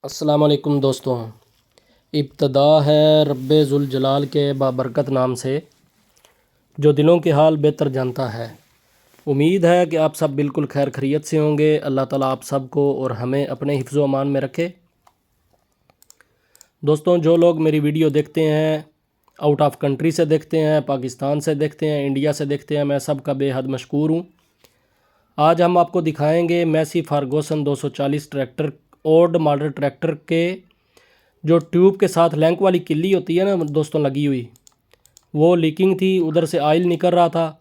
अस्सलाम वालेकुम दोस्तों। इब्तदा है रब्बे ज़ुल जलाल के बाबरकत नाम से, जो दिलों के हाल बेहतर जानता है। उम्मीद है कि आप सब बिल्कुल खैर खैरियत से होंगे। अल्लाह ताला आप सब को और हमें अपने हिफ्ज़ व अमान में रखे। दोस्तों, जो लोग मेरी वीडियो देखते हैं, आउट ऑफ कंट्री से देखते हैं, पाकिस्तान से देखते हैं, इंडिया से देखते हैं, मैं सब का बेहद मशकूर हूँ। आज हम आपको दिखाएंगे Massey Ferguson 240 tractor, old model tractor के जो ट्यूब के साथ लैंक वाली किल्ली होती है ना दोस्तों, लगी हुई, वो लीकिंग थी, उधर से आयल निकल रहा था।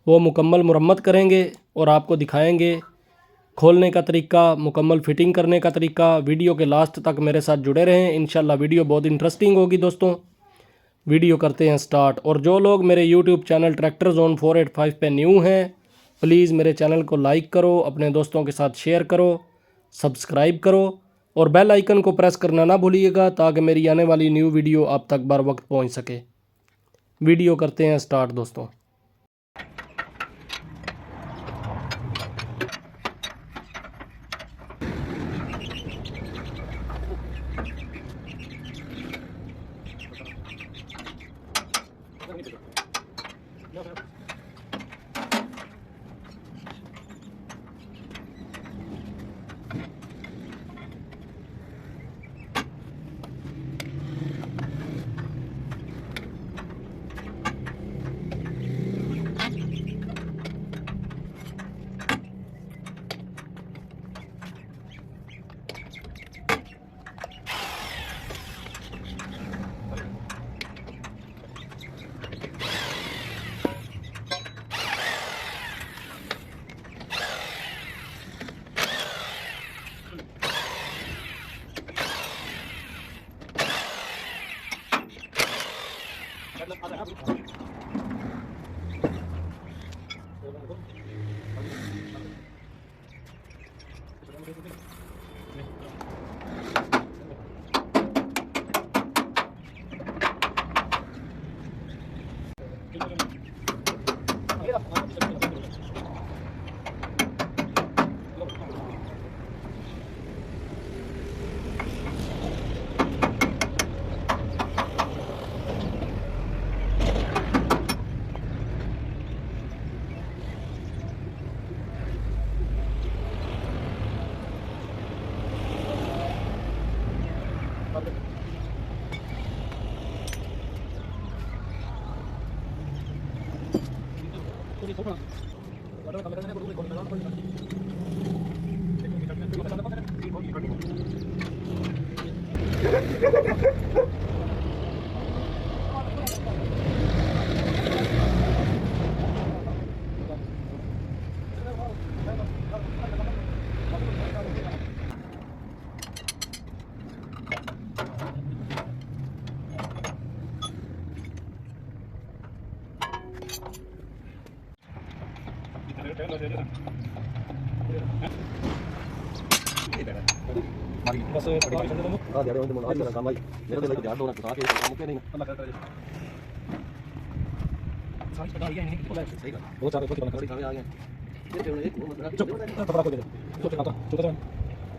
वो मुकम्मल मुरम्मत करेंगे और आपको दिखाएंगे खोलने का तरीका, मुकम्मल फिटिंग करने का तरीका। वीडियो के लास्ट तक मेरे साथ जुड़े रहें, इंशाल्लाह वीडियो बहुत इंटरेस्टिंग होगी। दोस्तों, वीडियो करते हैं स्टार्ट। और जो लोग मेरे यूट्यूब चैनल ट्रैक्टर जोन 485 पे न्यू हैं, प्लीज़ मेरे चैनल को लाइक करो, अपने दोस्तों के साथ शेयर करो, सब्सक्राइब करो और बेल आइकन को प्रेस करना ना भूलिएगा, ताकि मेरी आने वाली न्यू वीडियो आप तक बर वक्त पहुँच सके। वीडियो करते हैं स्टार्ट दोस्तों।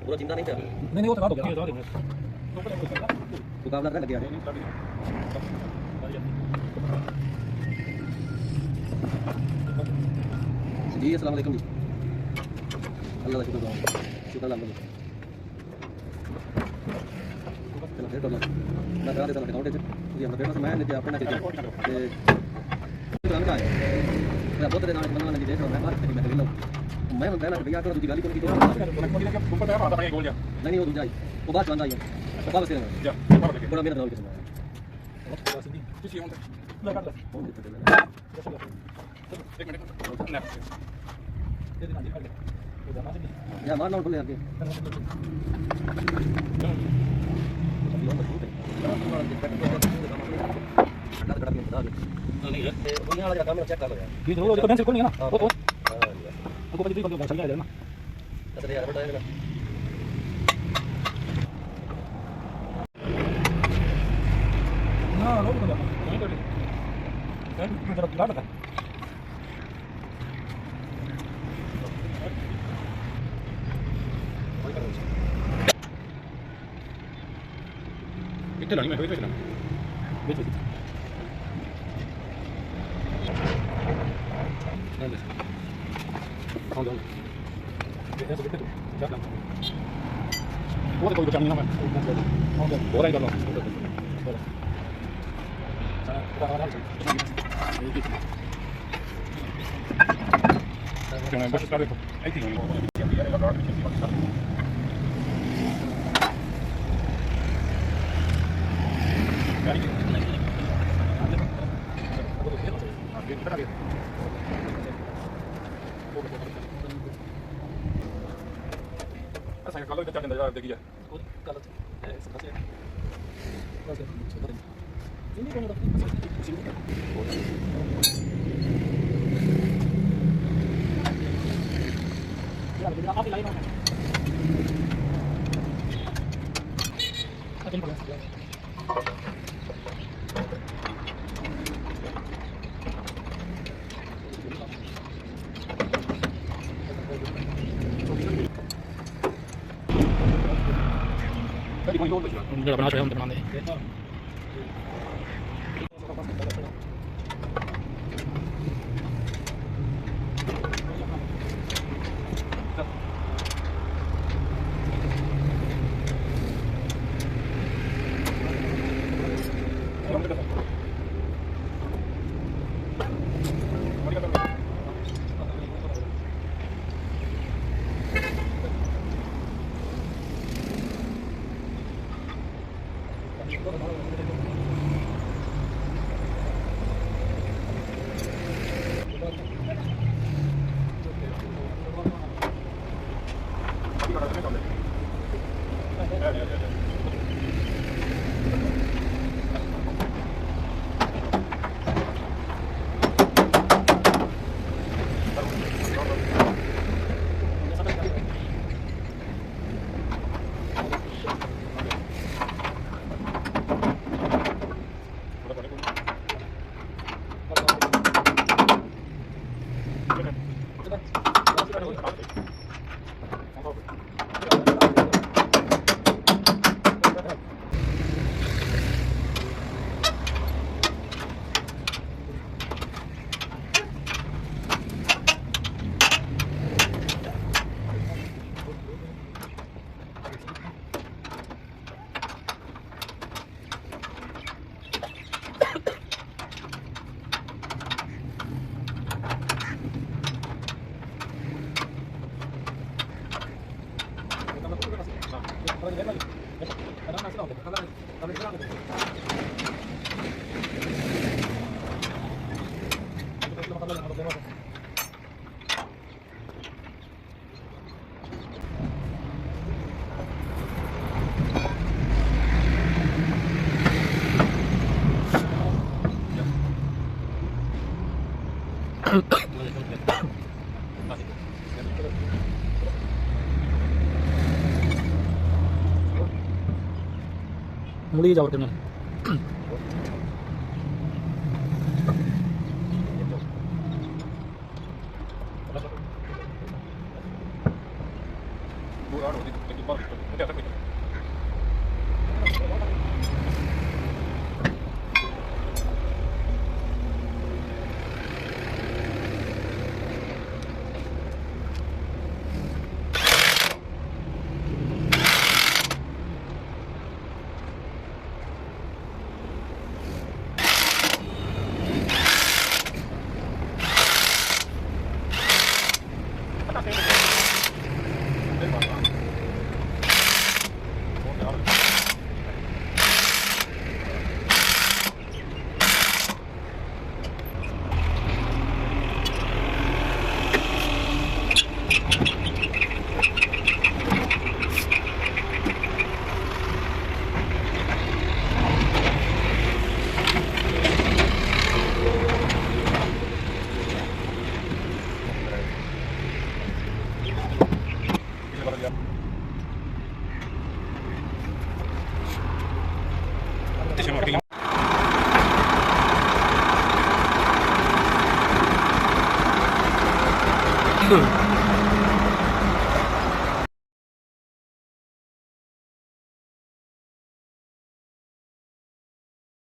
पूरा चिंता नहीं था। नहीं वो तो बात हो गया। मुकाबला लग गया जी। अस्सलाम वालेकुम जी। अल्लाह का शुक्र अल्लाह चलो फिर टोला मैं करा देता अकाउंट च जी हम पेपर से मैं लेके अपना करके ते रंग आए मैं बहुत देना बनना लगी देख रहा मैं बाहर मैं कर लो मैं कहना कि भैया करो दूसरी गाली कौन की तो नहीं वो दूसरा वो बात बंद आई है तो वापस करेंगे बड़ा मेहनत होगी या मारना उठो ले आके नहीं है उन्हें वाला काम चेक कर लो यार ये तो कैंसिल करनी है ना वो को पता नहीं चल जाएगा ना अच्छा यार बता देगा ना रोक दो नहीं तो मैं जरा बुला लगा ਕਿੱਥੇ ਲਾਣੀ ਮੈਂ ਵਿੱਚ ਲਾਣੀ ਵਿੱਚ ਵਿੱਚ ਨਹੀਂ ਨਹੀਂ ਆਉਂਦਾ ਇਹ ਸਭ ਕਿੱਥੇ ਜਾ ਲਾ ਉਹ ਕੋਈ ਬਚਾਣੀ ਨਾ ਮੈਂ ਆਉਂਦਾ ਹੋਰ ਆਈ ਗੱਲ ਕਿਉਂ ਬਸ ਕਰ ਦੇ ਇੱਥੇ ਹੀ ਯਾਰ ਲਗਾ ਕੇ saya kalau kita cenderung ada dia. Kalau sebenarnya ini kan ya lebih apa lain mana? Ada yang ਜਿਹੜਾ ਬਣਾ ਰਿਹਾ ਹੁੰਦਾ ਬਣਾਉਂਦੇ मुड़ी जाओ तुमने